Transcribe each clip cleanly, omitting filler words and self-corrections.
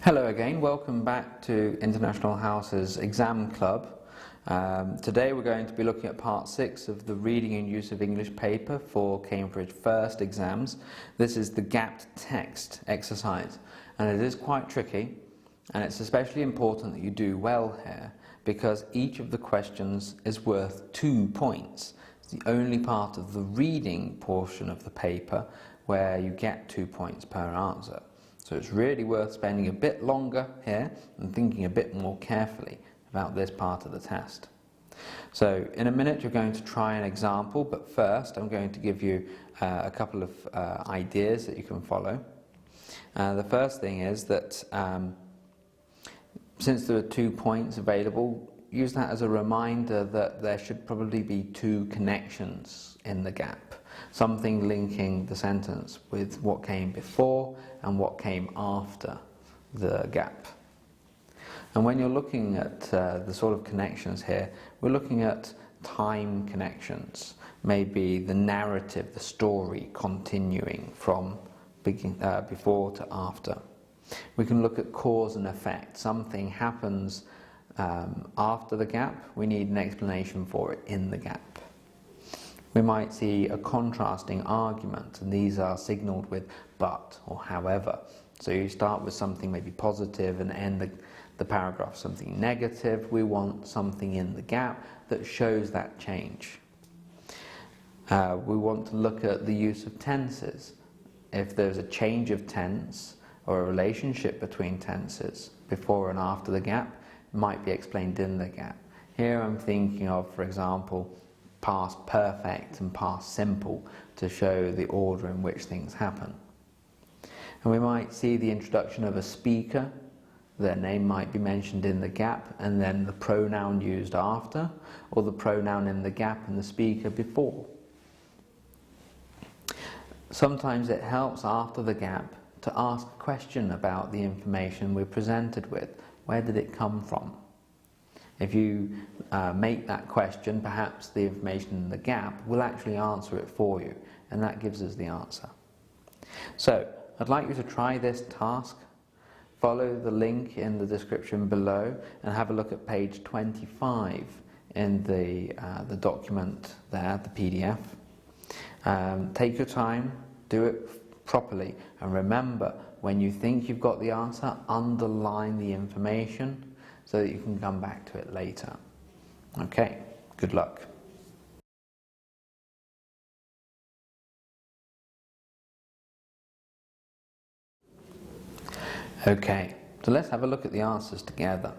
Hello again, welcome back to International House's Exam Club. Today we're going to be looking at part 6 of the Reading and Use of English paper for Cambridge First exams. This is the gapped text exercise, and it is quite tricky, and it's especially important that you do well here because each of the questions is worth 2 points. It's the only part of the reading portion of the paper where you get 2 points per answer. So it's really worth spending a bit longer here and thinking a bit more carefully about this part of the test. So in a minute you're going to try an example, but first I'm going to give you a couple of ideas that you can follow. The first thing is that since there are 2 points available, use that as a reminder that there should probably be 2 connections in the gap. Something linking the sentence with what came before and what came after the gap. And when you're looking at the sort of connections here, we're looking at time connections, maybe the narrative, the story continuing from before to after. We can look at cause and effect. Something happens after the gap, we need an explanation for it in the gap. We might see a contrasting argument, and these are signalled with but or however. So you start with something maybe positive and end the paragraph something negative. We want something in the gap that shows that change. We want to look at the use of tenses. If there's a change of tense or a relationship between tenses before and after the gap, it might be explained in the gap. Here I'm thinking of, for example, past perfect and past simple to show the order in which things happen. And we might see the introduction of a speaker. Their name might be mentioned in the gap and then the pronoun used after, or the pronoun in the gap and the speaker before. Sometimes it helps after the gap to ask a question about the information we're presented with. Where did it come from? If you make that question, perhaps the information in the gap will actually answer it for you, and that gives us the answer. So, I'd like you to try this task. Follow the link in the description below and have a look at page 25 in the document there, the PDF. Take your time, do it properly, and remember, when you think you've got the answer, underline the information so that you can come back to it later. Okay, good luck. Okay, so let's have a look at the answers together.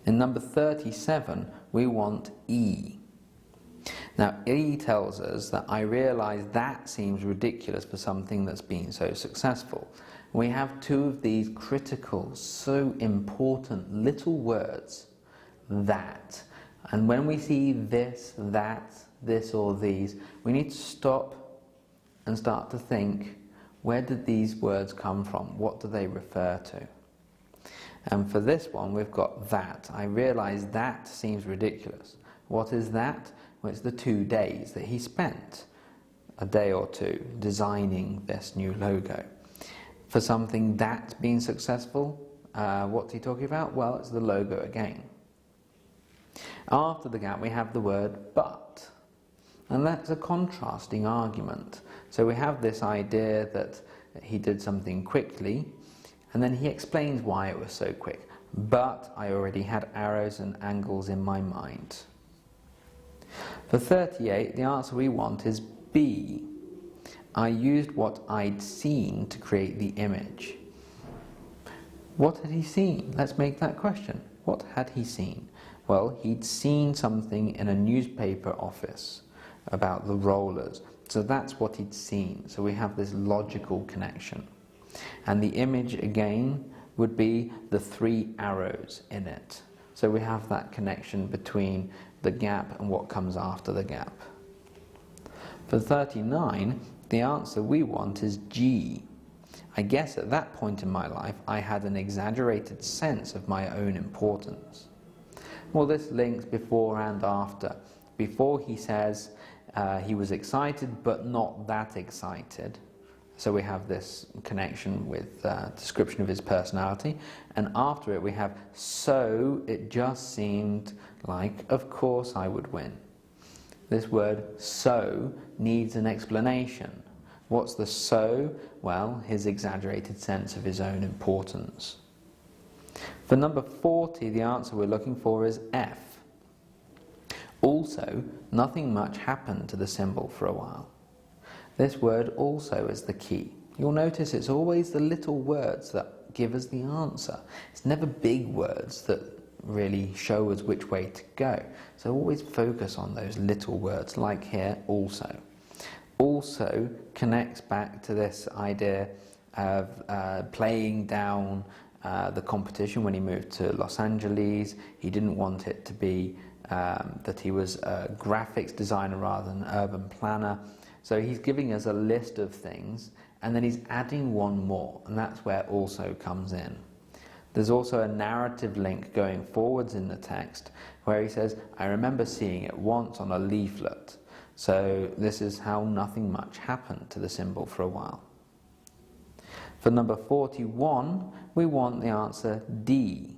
In number 37, we want E. Now, E tells us that I realise that seems ridiculous for something that's been so successful. We have 2 of these critical, so important little words, that. And when we see this, that, this or these, we need to stop and start to think, where did these words come from? What do they refer to? And for this one, we've got that. I realise that seems ridiculous. What is that? Well, it's the 2 days that he spent, a day or 2, designing this new logo. For something that's been successful, what's he talking about? Well, it's the logo again. After the gap, we have the word but, and that's a contrasting argument. So we have this idea that he did something quickly, and then he explains why it was so quick. But I already had arrows and angles in my mind. For 38, the answer we want is B. I used what I'd seen to create the image. What had he seen? Let's make that question. What had he seen? Well, he'd seen something in a newspaper office about the rollers. So that's what he'd seen. So we have this logical connection. And the image again would be the 3 arrows in it. So we have that connection between the gap and what comes after the gap. For 39, the answer we want is G. I guess at that point in my life I had an exaggerated sense of my own importance. Well, this links before and after. Before he says he was excited but not that excited. So we have this connection with description of his personality, and after it we have, so it just seemed like, of course I would win. This word so needs an explanation. What's the so? Well, his exaggerated sense of his own importance. For number 40, the answer we're looking for is F. Also, nothing much happened to the symbol for a while. This word also is the key. You'll notice it's always the little words that give us the answer. It's never big words that really show us which way to go. So always focus on those little words, like here, also. Also connects back to this idea of playing down the competition when he moved to Los Angeles. He didn't want it to be that he was a graphics designer rather than an urban planner. So he's giving us a list of things, and then he's adding one more, and that's where also comes in. There's also a narrative link going forwards in the text where he says, I remember seeing it once on a leaflet. So this is how nothing much happened to the symbol for a while. For number 41, we want the answer D.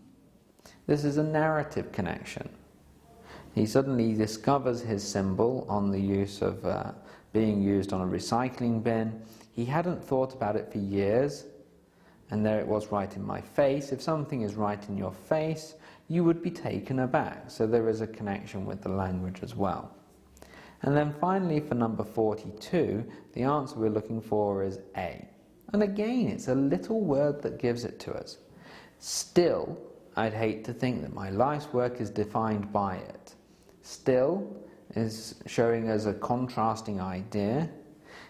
This is a narrative connection. He suddenly discovers his symbol on the use of being used on a recycling bin. He hadn't thought about it for years, and there it was right in my face. If something is right in your face, you would be taken aback. So there is a connection with the language as well. And then finally, for number 42, the answer we're looking for is A. And again, it's a little word that gives it to us. Still, I'd hate to think that my life's work is defined by it. Still is showing us a contrasting idea.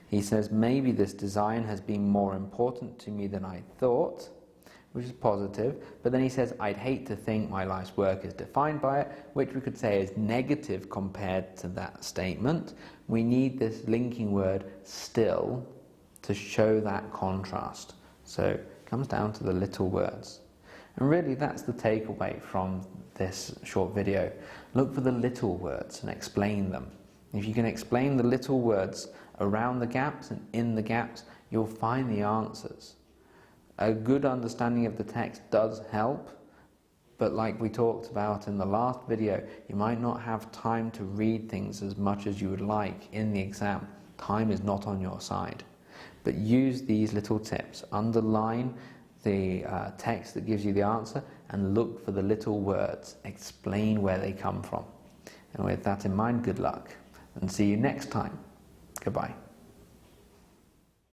He says, maybe this design has been more important to me than I thought, which is positive. But then he says, I'd hate to think my life's work is defined by it, which we could say is negative compared to that statement. We need this linking word, still, to show that contrast. So it comes down to the little words. And really that's the takeaway from this short video. Look for the little words and explain them. If you can explain the little words around the gaps and in the gaps, you'll find the answers. A good understanding of the text does help, but like we talked about in the last video, you might not have time to read things as much as you would like in the exam. Time is not on your side. But use these little tips. Underline the text that gives you the answer and look for the little words. Explain where they come from. And with that in mind, good luck and see you next time. Goodbye.